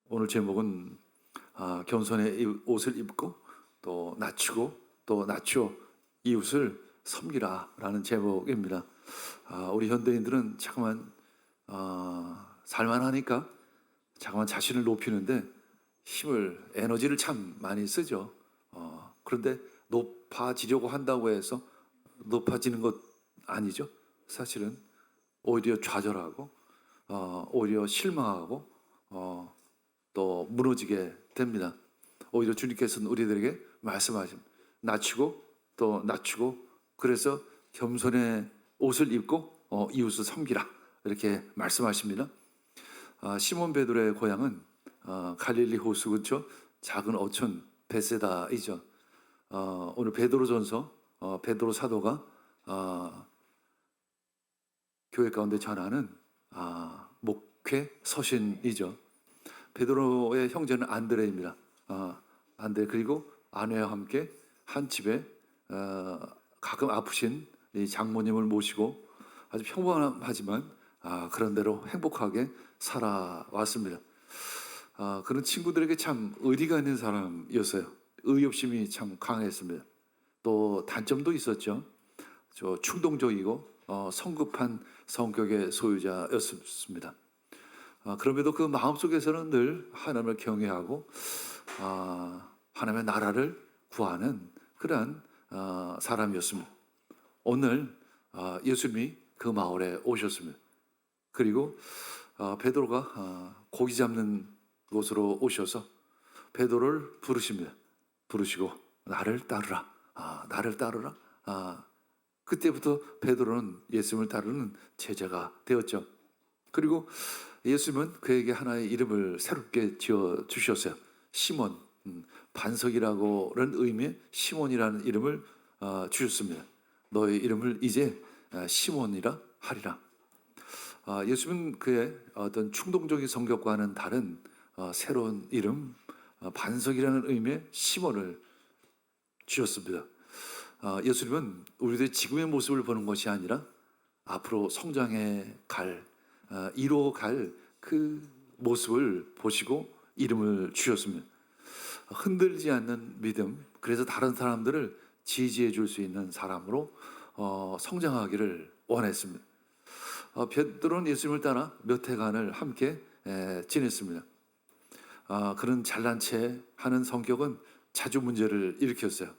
오늘 제목은 겸손의 옷을 입고 또 낮추고 또 낮추어 이웃을 섬기라 라는 제목입니다. 우리 현대인들은 자꾸만 살만하니까 자꾸만 자신을 높이는데 에너지를 참 많이 쓰죠. 그런데 높아지려고 한다고 해서 높아지는 것 아니죠. 사실은 오히려 좌절하고 오히려 실망하고 또 무너지게 됩니다. 오히려 주님께서는 우리들에게 말씀하십니다. 낮추고 또 낮추고 그래서 겸손의 옷을 입고 이웃을 섬기라 이렇게 말씀하십니다. 시몬 베드로의 고향은 갈릴리 호수 근처 작은 어촌 베세다이죠. 오늘 베드로전서 베드로 사도가 교회 가운데 전하는 목회 서신이죠. 베드로의 형제는 안드레입니다. 안드레 그리고 아내와 함께 한 집에 가끔 아프신 이 장모님을 모시고 아주 평범하지만 그런대로 행복하게 살아왔습니다. 그런 친구들에게 참 의리가 있는 사람이었어요. 의욕심이 참 강했습니다. 또 단점도 있었죠. 충동적이고 성급한 성격의 소유자였습니다. 그럼에도 그 마음속에서는 늘 하나님을 경외하고 하나님의 나라를 구하는 그러한 사람이었습니다. 오늘 예수님이 그 마을에 오셨습니다. 그리고 베드로가 고기 잡는 곳으로 오셔서 베드로를 부르십니다. 부르시고 나를 따르라. 나를 따르라. 그때부터 베드로는 예수님을 따르는 제자가 되었죠. 그리고 예수님은 그에게 하나의 이름을 새롭게 지어 주셨어요. 시몬, 반석이라고는 의미의 시몬이라는 이름을 주셨습니다. 너의 이름을 이제 시몬이라 하리라. 예수님은 그의 어떤 충동적인 성격과는 다른 새로운 이름, 반석이라는 의미의 시몬을 주셨습니다. 예수님은 우리들의 지금의 모습을 보는 것이 아니라 앞으로 성장해 갈, 이루어갈 그 모습을 보시고 이름을 주셨습니다. 흔들리지 않는 믿음, 그래서 다른 사람들을 지지해 줄 수 있는 사람으로 성장하기를 원했습니다. 베드로는 예수님을 따라 몇 해간을 함께 지냈습니다. 그런 잘난 체 하는 성격은 자주 문제를 일으켰어요.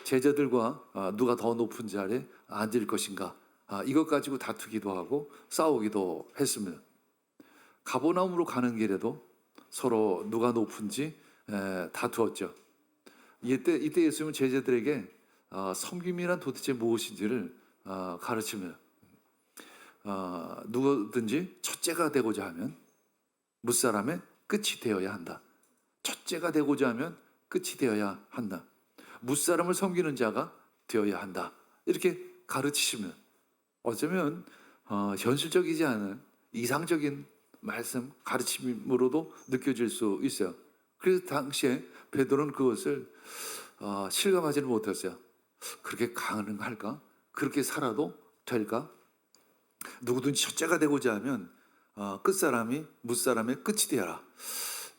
제자들과 누가 더 높은 자리에 앉을 것인가 이것 가지고 다투기도 하고 싸우기도 했습니다. 가버나움으로 가는 길에도 서로 누가 높은지 다투었죠. 이때 예수님은 제자들에게 섬김이란 도대체 무엇인지를 가르칩니다. 누구든지 첫째가 되고자 하면 무사람의 끝이 되어야 한다. 첫째가 되고자 하면 끝이 되어야 한다. 무사람을 섬기는 자가 되어야 한다. 이렇게 가르치시면 어쩌면 현실적이지 않은 이상적인 말씀 가르침으로도 느껴질 수 있어요. 그래서 당시에 베드로는 그것을 실감하지는 못했어요. 그렇게 가능할까? 그렇게 살아도 될까? 누구든지 첫째가 되고자 하면 끝사람이 무사람의 끝이 되어라.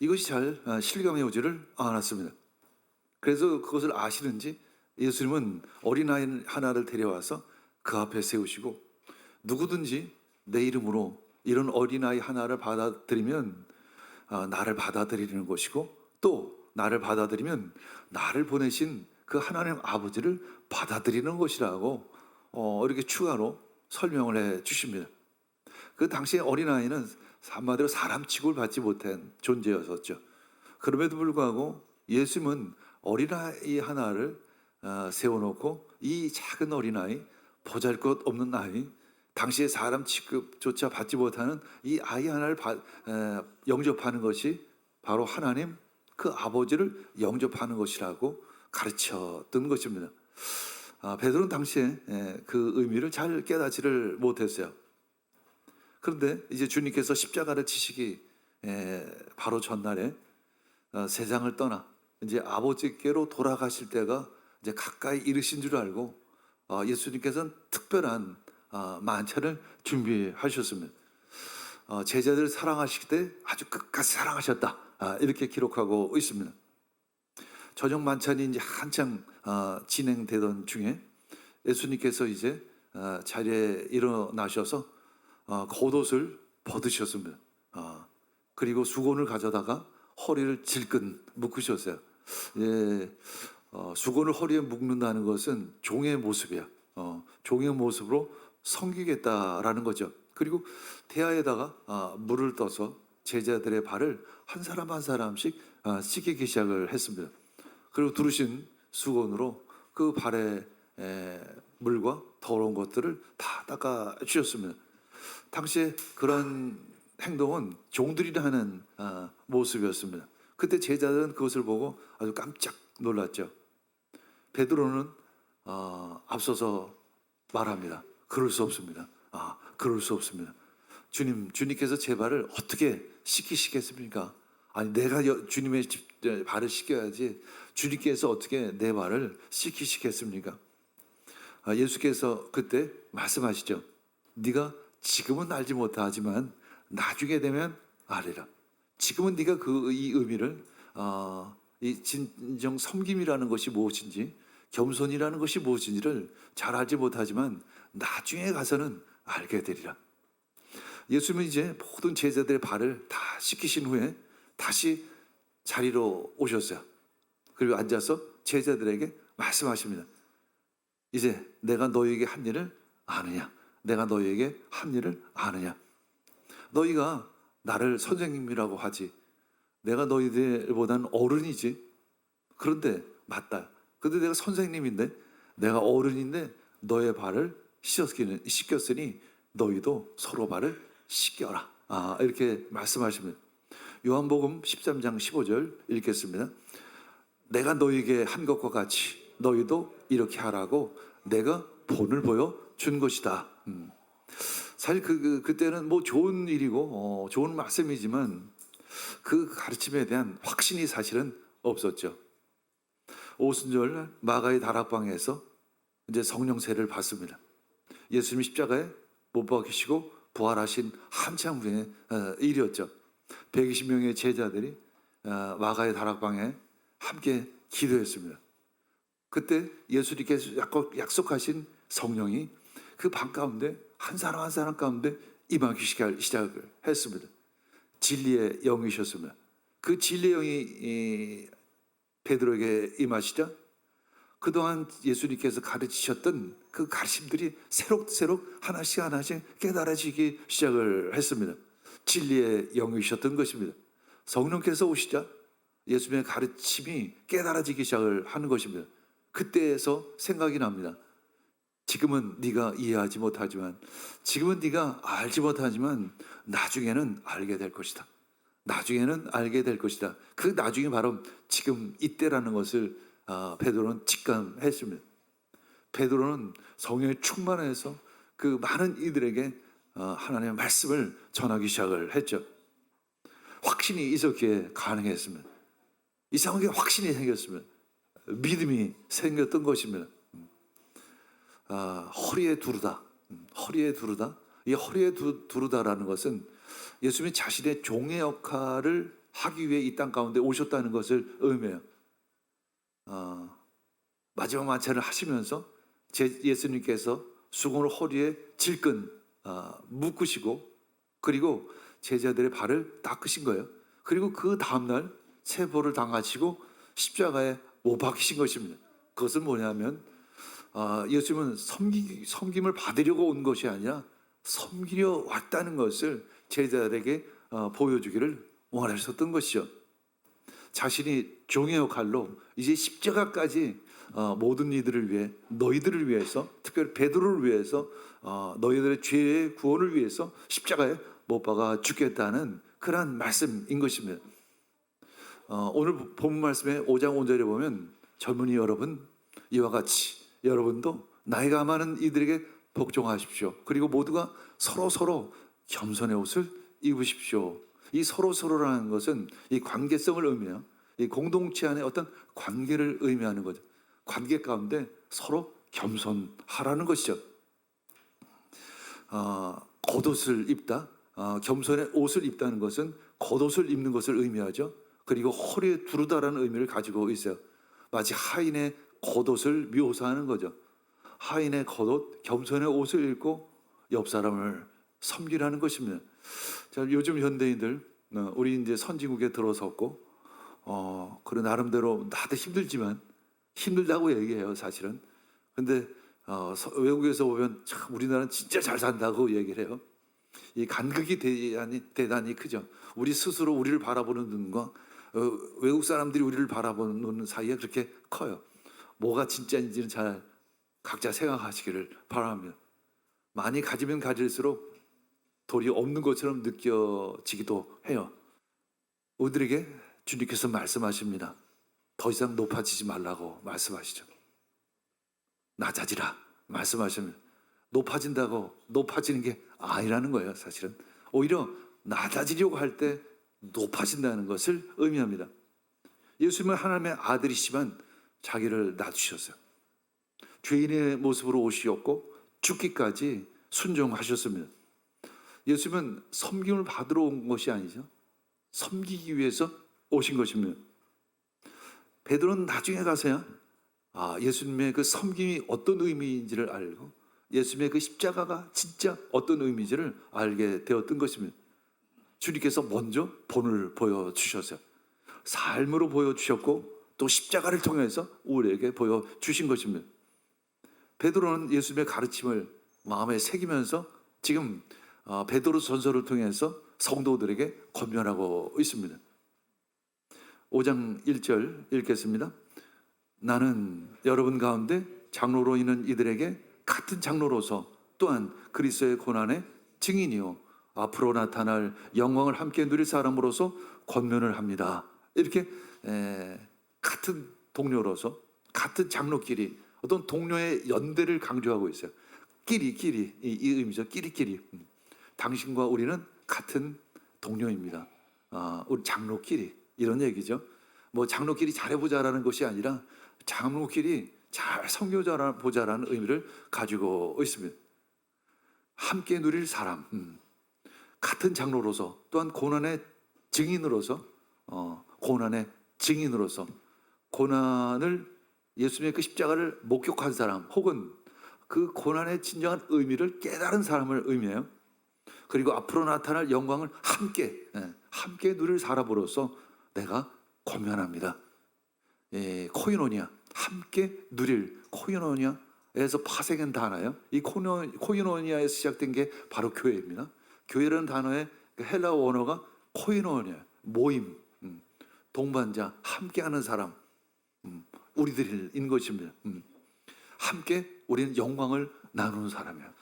이것이 잘 실감해 오지를 않았습니다. 그래서 그것을 아시는지 예수님은 어린아이 하나를 데려와서 그 앞에 세우시고 누구든지 내 이름으로 이런 어린아이 하나를 받아들이면 나를 받아들이는 것이고 또 나를 받아들이면 나를 보내신 그 하나님 아버지를 받아들이는 것이라고 이렇게 추가로 설명을 해 주십니다. 그 당시에 어린아이는 한마디로 사람 취급을 받지 못한 존재였었죠. 그럼에도 불구하고 예수님은 어린아이 하나를 세워놓고 이 작은 어린아이, 보잘것없는 아이, 당시에 사람 취급조차 받지 못하는 이 아이 하나를 영접하는 것이 바로 하나님 그 아버지를 영접하는 것이라고 가르쳤던 것입니다. 베드로는 당시에 그 의미를 잘 깨닫지를 못했어요. 그런데 이제 주님께서 십자가를 치시기 바로 전날에 세상을 떠나 이제 아버지께로 돌아가실 때가 이제 가까이 이르신 줄 알고 예수님께서는 특별한 만찬을 준비하셨습니다. 제자들을 사랑하실 때 아주 끝까지 사랑하셨다. 이렇게 기록하고 있습니다. 저녁 만찬이 이제 한창 진행되던 중에 예수님께서 이제 자리에 일어나셔서 겉옷을 벗으셨습니다. 그리고 수건을 가져다가 허리를 질끈 묶으셨어요. 예, 수건을 허리에 묶는다는 것은 종의 모습이야. 종의 모습으로 섬기겠다라는 거죠. 그리고 대야에다가 물을 떠서 제자들의 발을 한 사람 한 사람씩 씻기기 시작을 했습니다. 그리고 두르신 수건으로 그 발에 물과 더러운 것들을 다 닦아 주셨습니다. 당시에 그런 행동은 종들이 하는 모습이었습니다. 그때 제자들은 그것을 보고 아주 깜짝 놀랐죠. 베드로는 앞서서 말합니다. 그럴 수 없습니다. 그럴 수 없습니다. 주님께서 제 발을 어떻게 씻기시겠습니까? 아니 내가 주님의 발을 씻겨야지 주님께서 어떻게 내 발을 씻기시겠습니까? 예수께서 그때 말씀하시죠. 네가 지금은 알지 못하지만 나중에 되면 알리라. 지금은 네가 이 의미를 이 진정 섬김이라는 것이 무엇인지 겸손이라는 것이 무엇인지를 잘 알지 못하지만 나중에 가서는 알게 되리라. 예수님은 이제 모든 제자들의 발을 다 씻기신 후에 다시 자리로 오셨어요. 그리고 앉아서 제자들에게 말씀하십니다. 이제 내가 너희에게 한 일을 아느냐? 내가 너희에게 한 일을 아느냐? 너희가 나를 선생님이라고 하지. 내가 너희들보다는 어른이지. 그런데 맞다. 근데 내가 선생님인데 내가 어른인데 너의 발을 씻겼으니 너희도 서로 발을 씻겨라. 이렇게 말씀하십니다. 요한복음 13장 15절 읽겠습니다. 내가 너희에게 한 것과 같이 너희도 이렇게 하라고 내가 본을 보여 준 것이다. 사실 그때는 뭐 좋은 일이고 좋은 말씀이지만 그 가르침에 대한 확신이 사실은 없었죠. 오순절 마가의 다락방에서 이제 성령세를 받습니다. 예수님이 십자가에 못 박히시고 부활하신 한참 후의 일이었죠. 120명의 제자들이 마가의 다락방에 함께 기도했습니다. 그때 예수님께서 약속하신 성령이 그 방 가운데 한 사람 한 사람 가운데 임하기 시작을 했습니다. 진리의 영이셨습니다. 그 진리의 영이 베드로에게 임하시자 그동안 예수님께서 가르치셨던 그 가르침들이 새록새록 하나씩 깨달아지기 시작을 했습니다. 진리의 영이셨던 것입니다. 성령께서 오시자 예수님의 가르침이 깨달아지기 시작을 하는 것입니다. 그때에서 생각이 납니다. 지금은 네가 이해하지 못하지만, 지금은 네가 알지 못하지만 나중에는 알게 될 것이다. 나중에는 알게 될 것이다. 그 나중이 바로 지금 이때라는 것을 베드로는 직감했습니다. 베드로는 성령에 충만해서 그 많은 이들에게 하나님의 말씀을 전하기 시작을 했죠. 확신이 있었기에 가능했습니다. 이상하게 확신이 생겼습니다. 믿음이 생겼던 것입니다. 허리에 두르다. 허리에 두르다. 이 허리에 두르다라는 것은 예수님이 자신의 종의 역할을 하기 위해 이 땅 가운데 오셨다는 것을 의미해요. 마지막 만찬을 하시면서 예수님께서 수건을 허리에 질끈 묶으시고 그리고 제자들의 발을 닦으신 거예요. 그리고 그 다음날 체포를 당하시고 십자가에 못 박히신 것입니다. 그것은 뭐냐면 예수님은 섬김을 받으려고 온 것이 아니라 섬기려 왔다는 것을 제자들에게 보여주기를 원하셨던 것이죠. 자신이 종의 역할로 이제 십자가까지 모든 이들을 위해 너희들을 위해서 특별히 베드로를 위해서 너희들의 죄의 구원을 위해서 십자가에 못 박아 죽겠다는 그러한 말씀인 것입니다. 오늘 본문 말씀의 5장 5절에 보면 젊은이 여러분 이와 같이 여러분도 나이가 많은 이들에게 복종하십시오. 그리고 모두가 서로 겸손의 옷을 입으십시오. 이 서로라는 것은 이 관계성을 의미해요. 이 공동체 안에 어떤 관계를 의미하는 거죠. 관계 가운데 서로 겸손하라는 것이죠. 겉옷을 입다, 겸손의 옷을 입다는 것은 겉옷을 입는 것을 의미하죠. 그리고 허리에 두르다라는 의미를 가지고 있어요. 마치 하인의 겉옷을 묘사하는 거죠. 하인의 겉옷, 겸손의 옷을 입고 옆 사람을 섬기라는 것입니다. 자, 요즘 현대인들, 우리 이제 선진국에 들어섰고, 그런 나름대로 다들 힘들지만 힘들다고 얘기해요, 사실은. 근데 외국에서 보면 참 우리나라는 진짜 잘 산다고 얘기를 해요. 이 간극이 대단히 크죠. 우리 스스로 우리를 바라보는 눈과 외국 사람들이 우리를 바라보는 눈 사이에 그렇게 커요. 뭐가 진짜인지는 잘 각자 생각하시기를 바랍니다. 많이 가지면 가질수록 돌이 없는 것처럼 느껴지기도 해요. 우리들에게 주님께서 말씀하십니다. 더 이상 높아지지 말라고 말씀하시죠. 낮아지라 말씀하시면 높아진다고 높아지는 게 아니라는 거예요. 사실은 오히려 낮아지려고 할 때 높아진다는 것을 의미합니다. 예수님은 하나님의 아들이시지만 자기를 낮추셨어요. 죄인의 모습으로 오시었고 죽기까지 순종하셨습니다. 예수님은 섬김을 받으러 온 것이 아니죠. 섬기기 위해서 오신 것입니다. 베드로는 나중에 가서야 예수님의 그 섬김이 어떤 의미인지를 알고 예수님의 그 십자가가 진짜 어떤 의미인지를 알게 되었던 것입니다. 주님께서 먼저 본을 보여주셨어요. 삶으로 보여주셨고 또 십자가를 통해서 우리에게 보여주신 것입니다. 베드로는 예수님의 가르침을 마음에 새기면서 지금 베드로 전서를 통해서 성도들에게 권면하고 있습니다. 5장 1절 읽겠습니다. 나는 여러분 가운데 장로로 있는 이들에게 같은 장로로서 또한 그리스도의 고난의 증인이요 앞으로 나타날 영광을 함께 누릴 사람으로서 권면을 합니다. 이렇게 같은 동료로서 같은 장로끼리 어떤 동료의 연대를 강조하고 있어요. 끼리 이 의미죠. 끼리끼리. 당신과 우리는 같은 동료입니다. 우리 장로끼리 이런 얘기죠. 뭐 장로끼리 잘해보자라는 것이 아니라 장로끼리 잘 섬겨보자라는 의미를 가지고 있습니다. 함께 누릴 사람, 같은 장로로서 또한 고난의 증인으로서 고난을 예수님의 그 십자가를 목격한 사람 혹은 그 고난의 진정한 의미를 깨달은 사람을 의미해요. 그리고 앞으로 나타날 영광을 함께 누릴 사람으로서 내가 권면합니다. 코이노니아, 함께 누릴 코이노니아에서 파생한 단어예요. 이 코이노니아에서 시작된 게 바로 교회입니다. 교회라는 단어의 헬라어 원어가 코이노니아, 모임, 동반자, 함께하는 사람, 우리들인 것입니다. 함께 우리는 영광을 나누는 사람이에요.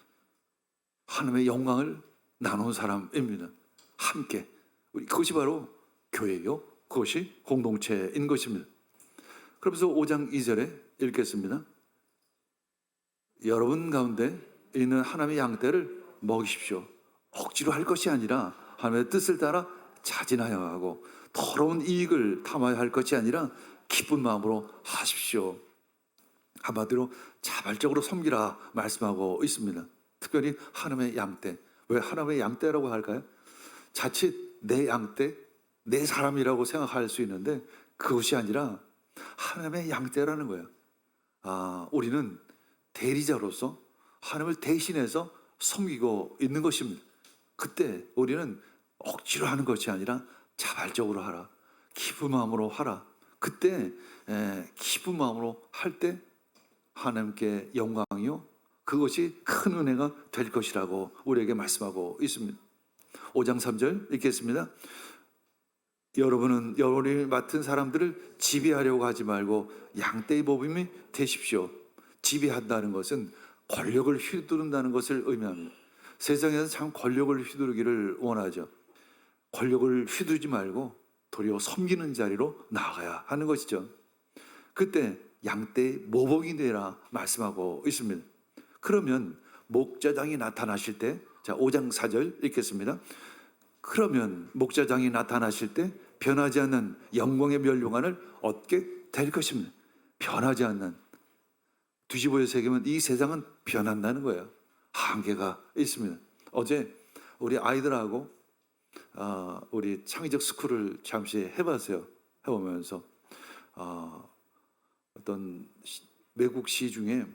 하나님의 영광을 나누는 사람입니다. 함께. 그것이 바로 교회요. 그것이 공동체인 것입니다. 그러면서 5장 2절에 읽겠습니다. 여러분 가운데 있는 하나님의 양떼를 먹이십시오. 억지로 할 것이 아니라 하나님의 뜻을 따라 자진하여 하고 더러운 이익을 탐하여 할 것이 아니라 기쁜 마음으로 하십시오. 한마디로 자발적으로 섬기라 말씀하고 있습니다. 특별히 하나님의 양떼. 왜 하나님의 양떼라고 할까요? 자칫 내 양떼, 내 사람이라고 생각할 수 있는데 그것이 아니라 하나님의 양떼라는 거예요. 우리는 대리자로서 하나님을 대신해서 섬기고 있는 것입니다. 그때 우리는 억지로 하는 것이 아니라 자발적으로 하라. 기쁜 마음으로 하라. 그때 기쁜 마음으로 할 때 하나님께 영광이요 그것이 큰 은혜가 될 것이라고 우리에게 말씀하고 있습니다. 5장 3절 읽겠습니다. 여러분은 여론을 맡은 사람들을 지배하려고 하지 말고 양떼의 모범이 되십시오. 지배한다는 것은 권력을 휘두른다는 것을 의미합니다. 세상에서 참 권력을 휘두르기를 원하죠. 권력을 휘두르지 말고 도리어 섬기는 자리로 나아가야 하는 것이죠. 그때 양떼의 모범이 되라 말씀하고 있습니다. 그러면 목자장이 나타나실 때, 자 5장 4절 읽겠습니다. 그러면 목자장이 나타나실 때 변하지 않는 영광의 멸류관을 얻게 될 것입니다. 변하지 않는, 뒤집어서 새기면 이 세상은 변한다는 거예요. 한계가 있습니다. 어제 우리 아이들하고 우리 창의적 스쿨을 잠시 해봤어요. 해보면서 어떤 외국 시 중에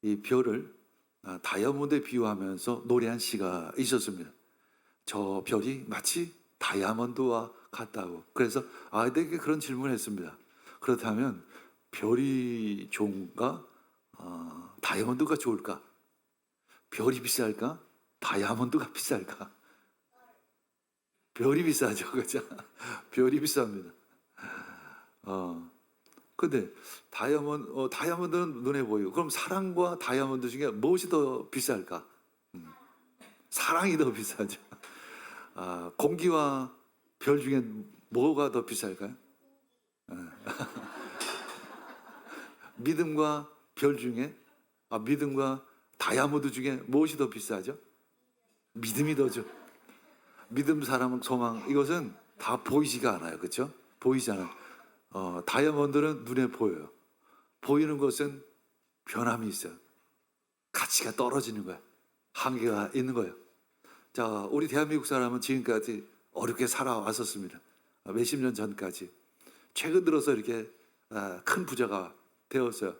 이 별을 다이아몬드에 비유하면서 노래한 시가 있었습니다. 저 별이 마치 다이아몬드와 같다고. 그래서 아이들에게 그런 질문을 했습니다. 그렇다면 별이 좋은가? 다이아몬드가 좋을까? 별이 비쌀까? 다이아몬드가 비쌀까? 별이 비싸죠, 그죠? 별이 비쌉니다. 근데 다이아몬드는 눈에 보이고, 그럼 사랑과 다이아몬드 중에 무엇이 더 비쌀까? 사랑이 더 비싸죠. 공기와 별 중에 뭐가 더 비쌀까요? 믿음과 별 중에, 믿음과 다이아몬드 중에 무엇이 더 비싸죠? 믿음이 더죠. 믿음, 사랑, 소망, 이것은 다 보이지가 않아요. 그렇죠? 보이지 않아요. 다이아몬드는 눈에 보여요. 보이는 것은 변함이 있어요. 가치가 떨어지는 거야. 한계가 있는 거예요. 자, 우리 대한민국 사람은 지금까지 어렵게 살아왔었습니다. 몇십 년 전까지. 최근 들어서 이렇게 큰 부자가 되었어요.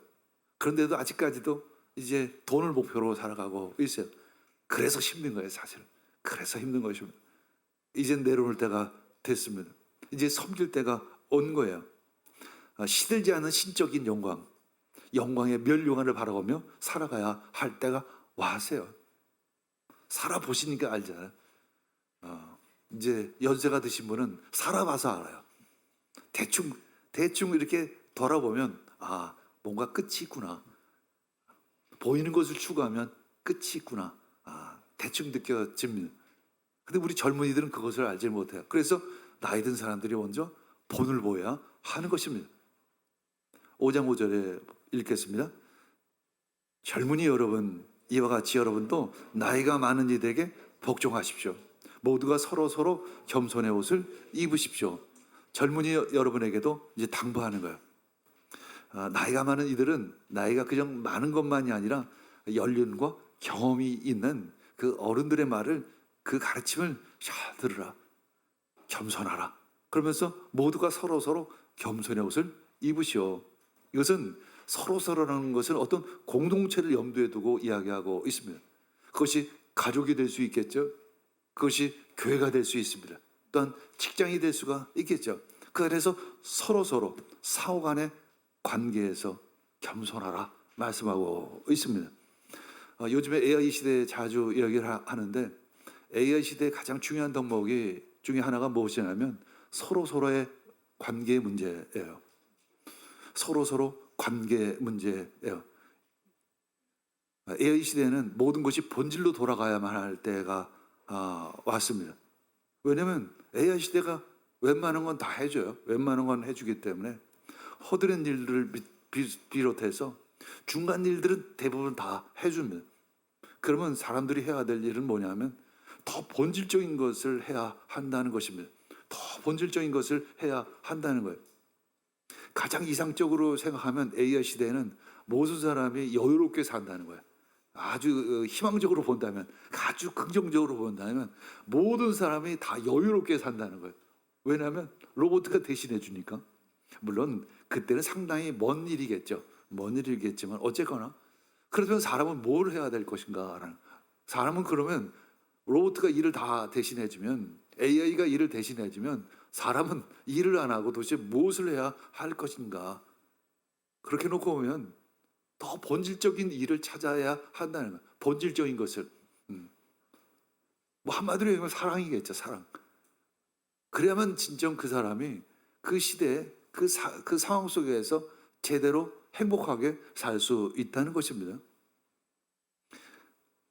그런데도 아직까지도 이제 돈을 목표로 살아가고 있어요. 그래서 힘든 거예요, 사실은. 그래서 힘든 것입니다. 이젠 내려올 때가 됐습니다. 이제 섬길 때가 온 거예요. 시들지 않은 신적인 영광, 영광의 멸용관을 바라보며 살아가야 할 때가 왔어요. 살아보시니까 알잖아요. 이제 연세가 드신 분은 살아봐서 알아요. 대충 이렇게 돌아보면 뭔가 끝이 있구나. 보이는 것을 추구하면 끝이 있구나. 대충 느껴집니다. 근데 우리 젊은이들은 그것을 알지 못해요. 그래서 나이 든 사람들이 먼저 본을 보여야 하는 것입니다. 5장 5절에 읽겠습니다. 젊은이 여러분, 이와 같이 여러분도 나이가 많은 이들에게 복종하십시오. 모두가 서로 겸손의 옷을 입으십시오. 젊은이 여러분에게도 이제 당부하는 거예요. 나이가 많은 이들은 나이가 그냥 많은 것만이 아니라 연륜과 경험이 있는 그 어른들의 말을, 그 가르침을 잘 들으라. 겸손하라. 그러면서 모두가 서로 겸손의 옷을 입으시오. 이것은 서로라는 것은 어떤 공동체를 염두에 두고 이야기하고 있습니다. 그것이 가족이 될 수 있겠죠. 그것이 교회가 될 수 있습니다. 또한 직장이 될 수가 있겠죠. 그래서 서로 사후 간의 관계에서 겸손하라 말씀하고 있습니다. 요즘에 AI 시대에 자주 이야기를 하는데, AI 시대의 가장 중요한 덕목이 중에 하나가 무엇이냐면 서로의 관계 문제예요. 서로 관계 문제예요. AI 시대에는 모든 것이 본질로 돌아가야만 할 때가 왔습니다. 왜냐하면 AI 시대가 웬만한 건 다 해줘요. 웬만한 건 해주기 때문에 허드렛 일들을 비롯해서 중간 일들은 대부분 다 해줍니다. 그러면 사람들이 해야 될 일은 뭐냐면 더 본질적인 것을 해야 한다는 것입니다. 더 본질적인 것을 해야 한다는 거예요. 가장 이상적으로 생각하면 AI 시대에는 모든 사람이 여유롭게 산다는 거예요. 아주 희망적으로 본다면, 아주 긍정적으로 본다면 모든 사람이 다 여유롭게 산다는 거예요. 왜냐하면 로봇가 대신해 주니까. 물론 그때는 상당히 먼 일이겠죠. 먼 일이겠지만 어쨌거나, 그렇다면 사람은 뭘 해야 될 것인가? 사람은 그러면 로봇가 일을 다 대신해 주면, AI가 일을 대신해 주면 사람은 일을 안 하고 도대체 무엇을 해야 할 것인가? 그렇게 놓고 보면 더 본질적인 일을 찾아야 한다는 거예요. 본질적인 것을. 뭐 한마디로 얘기하면 사랑이겠죠, 사랑. 그래야만 진정 그 사람이 그 시대에 그 상황 속에서 제대로 행복하게 살 수 있다는 것입니다.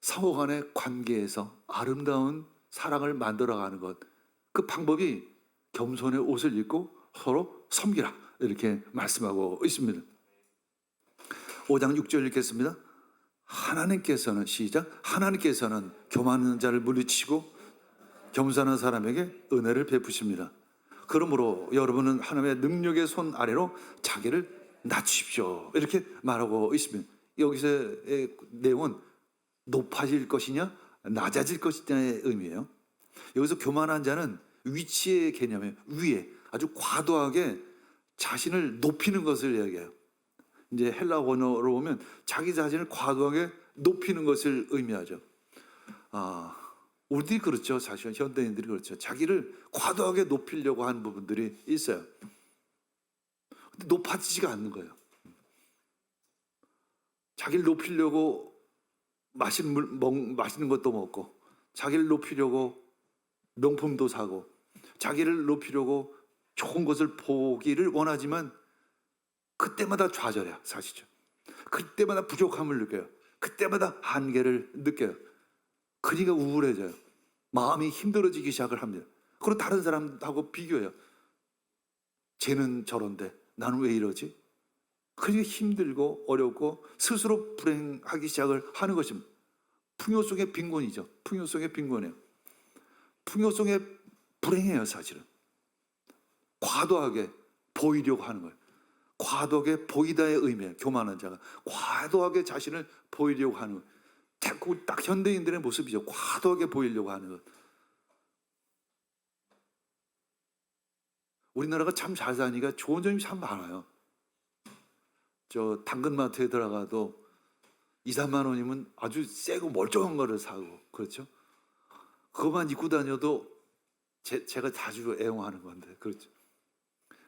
상호 간의 관계에서 아름다운 사랑을 만들어가는 것, 그 방법이 겸손의 옷을 입고 서로 섬기라, 이렇게 말씀하고 있습니다. 5장 6절 읽겠습니다. 하나님께서는, 시작, 하나님께서는 교만한 자를 물리치고 겸손한 사람에게 은혜를 베푸십니다. 그러므로 여러분은 하나님의 능력의 손 아래로 자기를 낮추십시오, 이렇게 말하고 있습니다. 여기서의 내용은 높아질 것이냐 낮아질 것이냐의 의미예요. 여기서 교만한 자는 위치의 개념이에요. 위에 아주 과도하게 자신을 높이는 것을 이야기해요. 이제 헬라 원어로 보면 자기 자신을 과도하게 높이는 것을 의미하죠. 우리들이 그렇죠. 사실 현대인들이 그렇죠. 자기를 과도하게 높이려고 하는 부분들이 있어요. 근데 높아지지가 않는 거예요. 자기를 높이려고 맛있는 것도 먹고, 자기를 높이려고 명품도 사고, 자기를 높이려고 좋은 것을 보기를 원하지만 그때마다 좌절해요. 사실죠. 그때마다 부족함을 느껴요. 그때마다 한계를 느껴요. 그러니까 우울해져요. 마음이 힘들어지기 시작을 합니다. 그리고 다른 사람하고 비교해요. 쟤는 저런데 나는 왜 이러지? 그러니까 힘들고 어렵고 스스로 불행하기 시작을 하는 것입니다. 풍요 속의 빈곤이죠. 풍요 속의 빈곤이에요. 풍요 속의 불행해요. 사실은 과도하게 보이려고 하는 거예요. 과도하게 보이다의 의미예요. 교만한 자가 과도하게 자신을 보이려고 하는 거예요. 자꾸 딱 현대인들의 모습이죠. 과도하게 보이려고 하는 것. 우리나라가 참 잘 사니까 좋은 점이 참 많아요. 저 당근마트에 들어가도 2, 3만 원이면 아주 세고 멀쩡한 거를 사고, 그렇죠? 그것만 입고 다녀도 제가 자주 애용하는 건데, 그렇죠?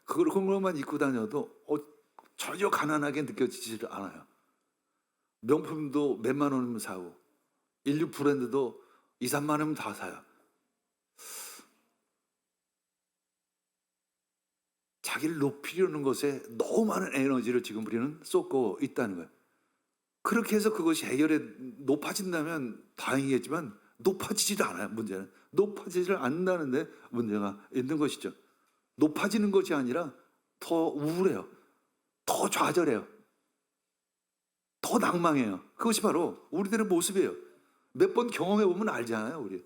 그런 것만 입고 다녀도 전혀 가난하게 느껴지지 않아요. 명품도 몇만 원이면 사고, 인류 브랜드도 2, 3만 원이면 다 사요. 자기를 높이려는 것에 너무 많은 에너지를 지금 우리는 쏟고 있다는 거예요. 그렇게 해서 그것이 해결에 높아진다면 다행이겠지만 높아지지도 않아요. 문제는 높아지질 않는다는데 문제가 있는 것이죠. 높아지는 것이 아니라 더 우울해요. 더 좌절해요. 더 낭망해요. 그것이 바로 우리들의 모습이에요. 몇 번 경험해 보면 알잖아요. 우리.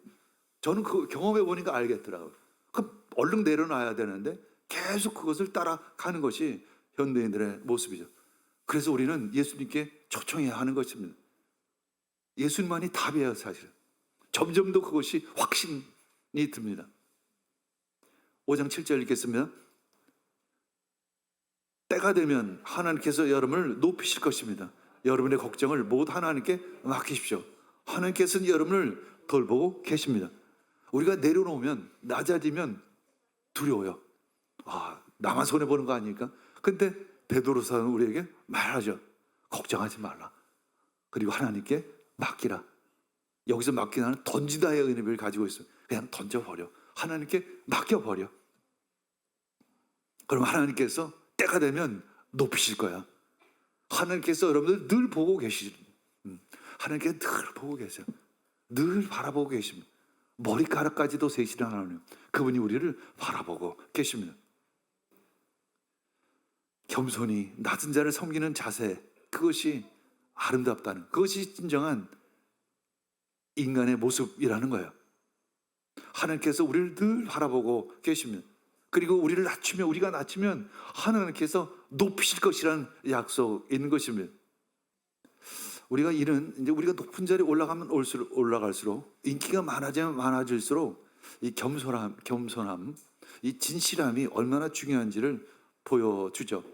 저는 그 경험해 보니까 알겠더라고요. 그럼 얼른 내려놔야 되는데 계속 그것을 따라가는 것이 현대인들의 모습이죠. 그래서 우리는 예수님께 초청해야 하는 것입니다. 예수님만이 답이에요. 사실은 점점 더 그것이 확신이 듭니다. 5장 7절 읽겠습니다. 때가 되면 하나님께서 여러분을 높이실 것입니다. 여러분의 걱정을 모두 하나님께 맡기십시오. 하나님께서는 여러분을 돌보고 계십니다. 우리가 내려놓으면, 낮아지면 두려워요. 나만 손해보는 거 아닙니까? 근데 베드로사는 우리에게 말하죠. 걱정하지 말라. 그리고 하나님께 맡기라. 여기서 맡기는 던지다의 의미를 가지고 있어요. 그냥 던져버려. 하나님께 맡겨버려. 그럼 하나님께서 때가 되면 높이실 거야. 하나님께서 여러분들 늘 보고 계시죠. 하나님께서 늘 보고 계세요. 늘 바라보고 계십니다. 머리카락까지도 세시는 하나님, 그분이 우리를 바라보고 계십니다. 겸손히 낮은 자를 섬기는 자세, 그것이 아름답다는, 그것이 진정한 인간의 모습이라는 거예요. 하나님께서 우리를 늘 바라보고 계십니다. 그리고 우리를 낮추면, 우리가 낮추면 하나님께서 높이실 것이라는 약속이 있는 것입니다. 우리가 이제 우리가 높은 자리에 올라갈수록 인기가 많아지면 많아질수록 이 겸손함, 이 진실함이 얼마나 중요한지를 보여주죠.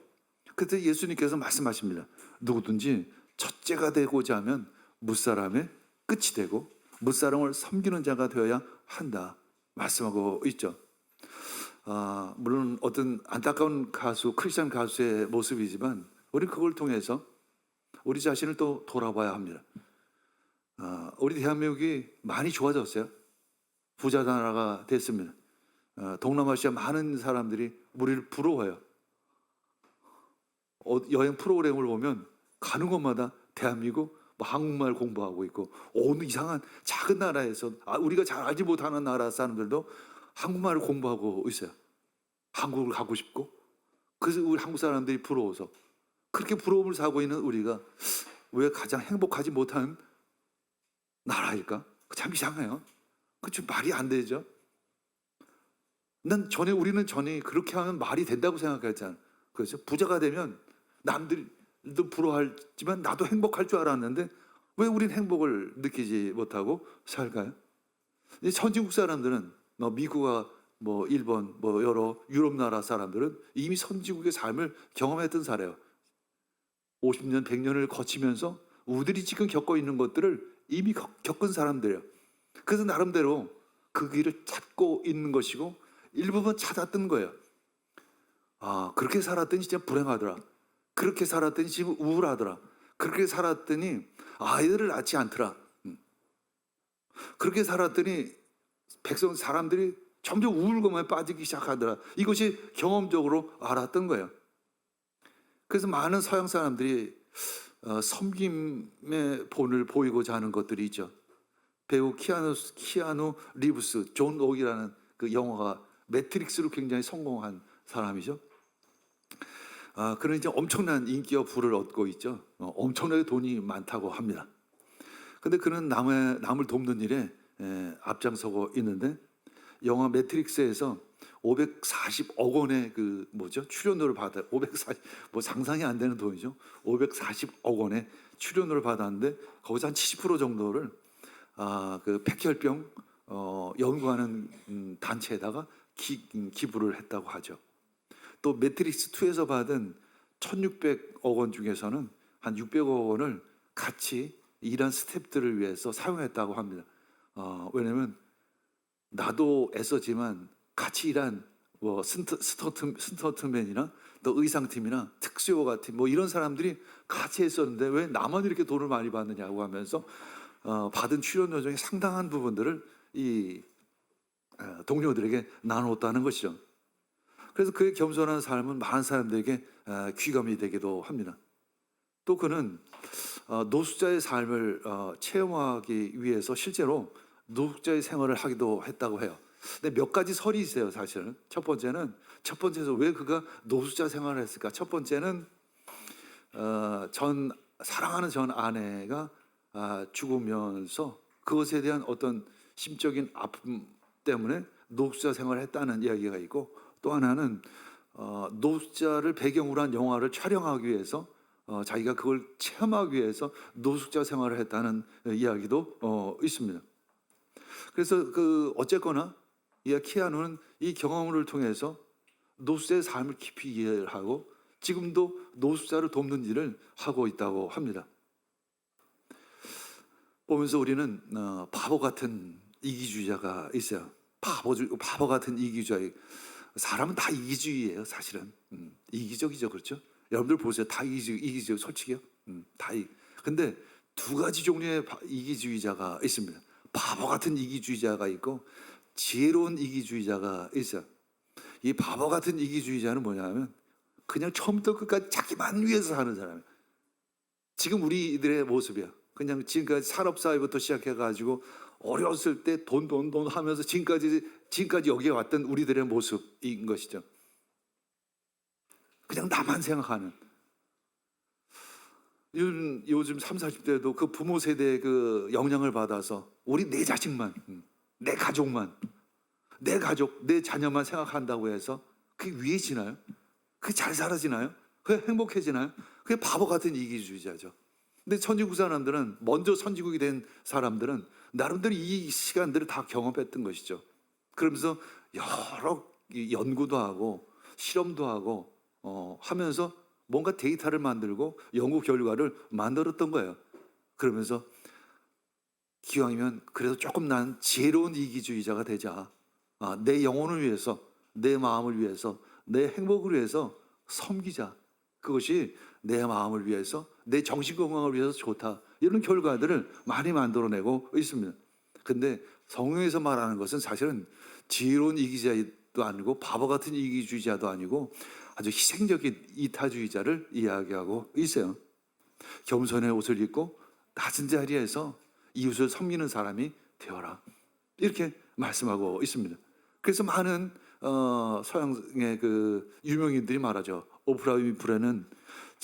그때 예수님께서 말씀하십니다. 누구든지 첫째가 되고자 하면 무사람의 끝이 되고 무사람을 섬기는 자가 되어야 한다 말씀하고 있죠. 물론 어떤 안타까운 크리스찬 가수의 모습이지만 우리는 그걸 통해서 우리 자신을 또 돌아봐야 합니다. 우리 대한민국이 많이 좋아졌어요. 부자 나라가 됐습니다. 동남아시아 많은 사람들이 우리를 부러워해요. 여행 프로그램을 보면 가는 곳마다 대한민국 한국말 공부하고 있고, 어느 이상한 작은 나라에서 우리가 잘 알지 못하는 나라 사람들도 한국말을 공부하고 있어요. 한국을 가고 싶고, 그래서 우리 한국 사람들이 부러워서, 그렇게 부러움을 사고 있는 우리가 왜 가장 행복하지 못한 나라일까? 참 이상해요. 그좀 말이 안 되죠. 우리는 전에 그렇게 하면 말이 된다고 생각했잖아요. 그래서 부자가 되면 남들도 부러워하지만 나도 행복할 줄 알았는데 왜 우린 행복을 느끼지 못하고 살까요? 이 선진국 사람들은 미국과 일본 여러 유럽 나라 사람들은 이미 선진국의 삶을 경험했던 사례예요. 50년, 100년을 거치면서 우리들이 지금 겪고 있는 것들을 이미 겪은 사람들이에요. 그래서 나름대로 그 길을 찾고 있는 것이고 일부분 찾았던 거예요. 아, 그렇게 살았더니 진짜 불행하더라. 그렇게 살았더니 지금 우울하더라. 그렇게 살았더니 아이들을 낳지 않더라. 그렇게 살았더니 사람들이 점점 우울감에 빠지기 시작하더라. 이것이 경험적으로 알았던 거예요. 그래서 많은 서양 사람들이 섬김의 본을 보이고자 하는 것들이 있죠. 배우 키아누 리브스, 존 옥이라는 그 영화가 매트릭스로 굉장히 성공한 사람이죠. 그런 이제 엄청난 인기와 부를 얻고 있죠. 엄청나게 돈이 많다고 합니다. 근데 그는 남을 돕는 일에 앞장서고 있는데 영화 매트릭스에서 540억 원의 출연료를 받아 540 상상이 안 되는 돈이죠. 540억 원의 출연료를 받았는데 거기서 한 70% 정도를 그 백혈병 연구하는 단체에다가 기부를 했다고 하죠. 또 매트릭스 2에서 받은 1,600억 원 중에서는 한 600억 원을 같이 일한 스태프들을 위해서 사용했다고 합니다. 왜냐면 나도 애썼지만 같이 일한 스턴트맨이나 또 의상팀이나 특수요가 팀 이런 사람들이 같이 했었는데 왜 나만 이렇게 돈을 많이 받느냐고 하면서 받은 출연료 중에 상당한 부분들을 이 동료들에게 나눴다는 것이죠. 그래서 그의 겸손한 삶은 많은 사람들에게 귀감이 되기도 합니다. 또 그는 노숙자의 삶을 체험하기 위해서 실제로 노숙자의 생활을 하기도 했다고 해요. 근데 몇 가지 설이 있어요, 사실은. 첫 번째는 왜 그가 노숙자 생활을 했을까? 첫 번째는 사랑하는 전 아내가 죽으면서 그것에 대한 어떤 심적인 아픔 때문에 노숙자 생활을 했다는 이야기가 있고, 또 하나는 노숙자를 배경으로 한 영화를 촬영하기 위해서 자기가 그걸 체험하기 위해서 노숙자 생활을 했다는 이야기도 있습니다. 그래서 어쨌거나 이 키아누는 이 경험을 통해서 노숙자의 삶을 깊이 이해를 하고 지금도 노숙자를 돕는 일을 하고 있다고 합니다. 보면서 우리는 바보 같은 이기주의자가 있어요. 바보 같은 이기주의. 사람은 다 이기주의예요, 사실은. 이기적이죠, 그렇죠? 여러분들 보세요, 다 이기적, 솔직히요. 근데 두 가지 종류의 이기주의자가 있습니다. 바보 같은 이기주의자가 있고 지혜로운 이기주의자가 있어요. 이 바보 같은 이기주의자는 뭐냐면 그냥 처음부터 끝까지 자기만 위해서 사는 사람이에요. 지금 우리들의 모습이야. 그냥 지금까지 산업사회부터 시작해가지고 어렸을 때 돈 하면서 지금까지 여기에 왔던 우리들의 모습인 것이죠. 그냥 나만 생각하는. 요즘 30, 40대도 그 부모 세대의 그 영향을 받아서 우리 내 자식만, 내 가족만, 내 자녀만 생각한다고 해서 그게 위해지나요? 그게 잘 살아지나요? 그게 행복해지나요? 그게 바보 같은 이기주의자죠. 근데 선진국 사람들은, 먼저 선진국이 된 사람들은 나름대로 이 시간들을 다 경험했던 것이죠. 그러면서 여러 연구도 하고 실험도 하고 하면서 뭔가 데이터를 만들고 연구 결과를 만들었던 거예요. 그러면서 기왕이면 그래도 조금 난 지혜로운 이기주의자가 되자. 내 영혼을 위해서, 내 마음을 위해서, 내 행복을 위해서 섬기자. 그것이 내 마음을 위해서, 내 정신 건강을 위해서 좋다. 이런 결과들을 많이 만들어내고 있습니다. 근데 성경에서 말하는 것은 사실은 지혜로운 이기주의자도 아니고 바보 같은 이기주의자도 아니고 아주 희생적인 이타주의자를 이야기하고 있어요. 겸손의 옷을 입고 낮은 자리에서 이웃을 섬기는 사람이 되어라. 이렇게 말씀하고 있습니다. 그래서 많은 서양의 그 유명인들이 말하죠. 오프라 윈프레는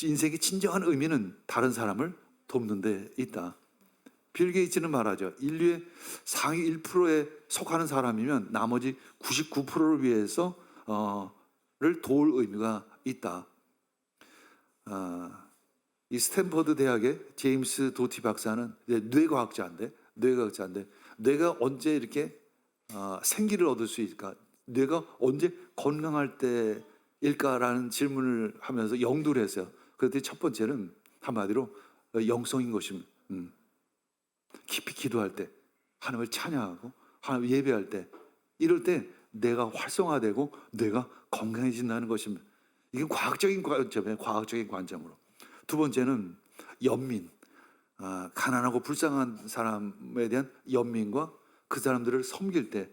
인생의 진정한 의미는 다른 사람을 돕는 데 있다. 빌 게이츠는 말하죠. 인류의 상위 1%에 속하는 사람이면 나머지 99%를 위해서 를 도울 의미가 있다. 이 스탠퍼드 대학의 제임스 도티 박사는 뇌과학자인데 뇌가 언제 이렇게 생기를 얻을 수 있을까? 뇌가 언제 건강할 때일까라는 질문을 하면서 영도를 했어요. 그랬더니 첫 번째는 한마디로 영성인 것입니다. 깊이 기도할 때, 하나님을 찬양하고 하나님 예배할 때, 이럴 때 뇌가 활성화되고 뇌가 건강해진다는 것입니다. 이게 과학적인 관점이에요. 과학적인 관점으로. 두 번째는 연민, 가난하고 불쌍한 사람에 대한 연민과 그 사람들을 섬길 때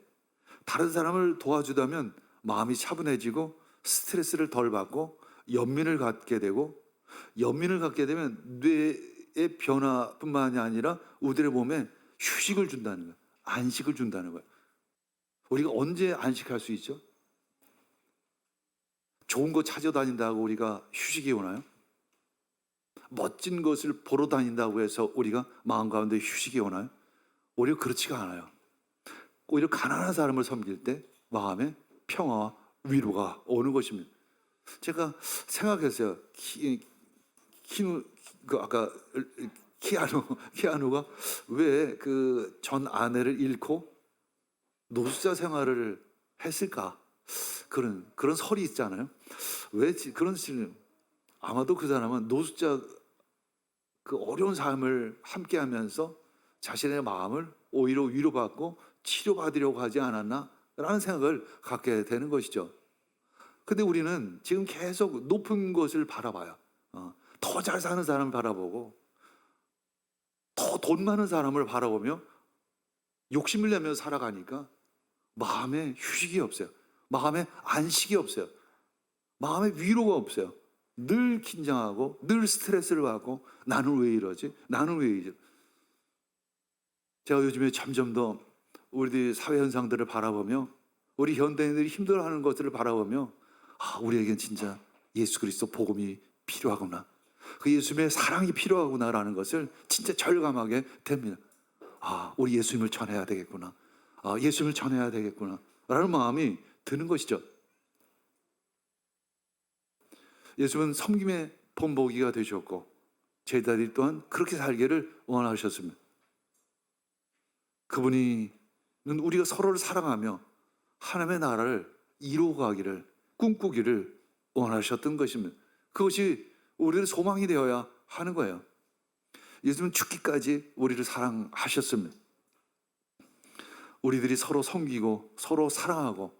다른 사람을 도와주다면 마음이 차분해지고 스트레스를 덜 받고 연민을 갖게 되고, 연민을 갖게 되면 뇌의 변화뿐만이 아니라 우리의 몸에 휴식을 준다는 거예요. 안식을 준다는 거예요. 우리가 언제 안식할 수 있죠? 좋은 거 찾아다닌다고 우리가 휴식이 오나요? 멋진 것을 보러 다닌다고 해서 우리가 마음 가운데 휴식이 오나요? 오히려 그렇지가 않아요. 오히려 가난한 사람을 섬길 때 마음에 평화와 위로가 오는 것입니다. 제가 생각했어요. 키아누가 왜 그 전 아내를 잃고 노숙자 생활을 했을까? 그런 설이 있잖아요. 왜 그런 실? 아마도 그 사람은 노숙자 그 어려운 삶을 함께하면서 자신의 마음을 오히려 위로받고 치료받으려고 하지 않았나라는 생각을 갖게 되는 것이죠. 근데 우리는 지금 계속 높은 것을 바라봐요. 더 잘 사는 사람을 바라보고 더 돈 많은 사람을 바라보며 욕심을 내며 살아가니까 마음에 휴식이 없어요. 마음에 안식이 없어요. 마음에 위로가 없어요. 늘 긴장하고 늘 스트레스를 받고 나는 왜 이러지? 나는 왜 이러지? 제가 요즘에 점점 더 우리들 사회 현상들을 바라보며 우리 현대인들이 힘들어하는 것들을 바라보며 우리에겐 진짜 예수 그리스도 복음이 필요하구나. 그 예수님의 사랑이 필요하구나라는 것을 진짜 절감하게 됩니다. 우리 예수님을 전해야 되겠구나. 예수님을 전해야 되겠구나. 라는 마음이 드는 것이죠. 예수님은 섬김의 본보기가 되셨고 제자들이 또한 그렇게 살기를 원하셨습니다. 그분이 우리가 서로를 사랑하며 하나님의 나라를 이루어가기를 꿈꾸기를 원하셨던 것입니다. 그것이 우리의 소망이 되어야 하는 거예요. 예수님은 죽기까지 우리를 사랑하셨습니다. 우리들이 서로 섬기고 서로 사랑하고,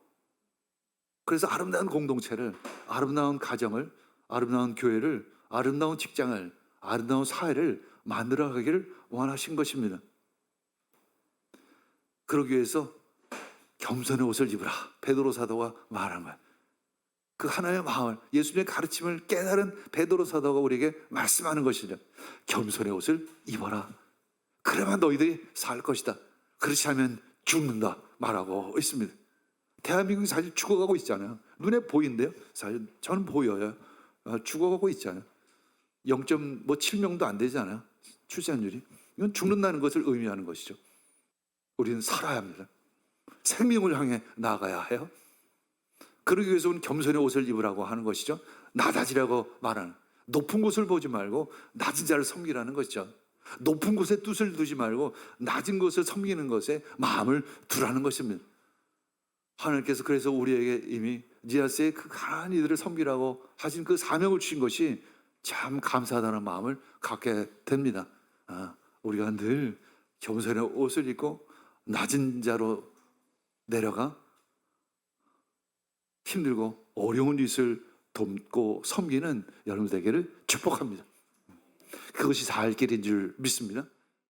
그래서 아름다운 공동체를, 아름다운 가정을, 아름다운 교회를, 아름다운 직장을, 아름다운 사회를 만들어가기를 원하신 것입니다. 그러기 위해서 겸손의 옷을 입으라, 베드로 사도가 말한 거예요. 그 하나의 마음을, 예수님의 가르침을 깨달은 베드로 사도가 우리에게 말씀하는 것이죠. 겸손의 옷을 입어라. 그래야만 너희들이 살 것이다. 그렇지 않으면 죽는다 말하고 있습니다. 대한민국이 사실 죽어가고 있잖아요. 눈에 보이는데요. 사실 저는 보여요. 죽어가고 있잖아요. 0.7명도 안 되잖아요. 출산율이. 이건 죽는다는 것을 의미하는 것이죠. 우리는 살아야 합니다. 생명을 향해 나아가야 해요. 그러기 위해서 우리는 겸손의 옷을 입으라고 하는 것이죠. 낮아지라고 말하는, 높은 곳을 보지 말고 낮은 자를 섬기라는 것이죠. 높은 곳에 뜻을 두지 말고 낮은 곳을 섬기는 것에 마음을 두라는 것입니다. 하나님께서 그래서 우리에게 이미 니아스의 그 가난한 이들을 섬기라고 하신 그 사명을 주신 것이 참 감사하다는 마음을 갖게 됩니다. 우리가 늘 겸손의 옷을 입고 낮은 자로 내려가 힘들고 어려운 이웃을 돕고 섬기는 여러분 되기를 축복합니다. 그것이 살 길인 줄 믿습니다.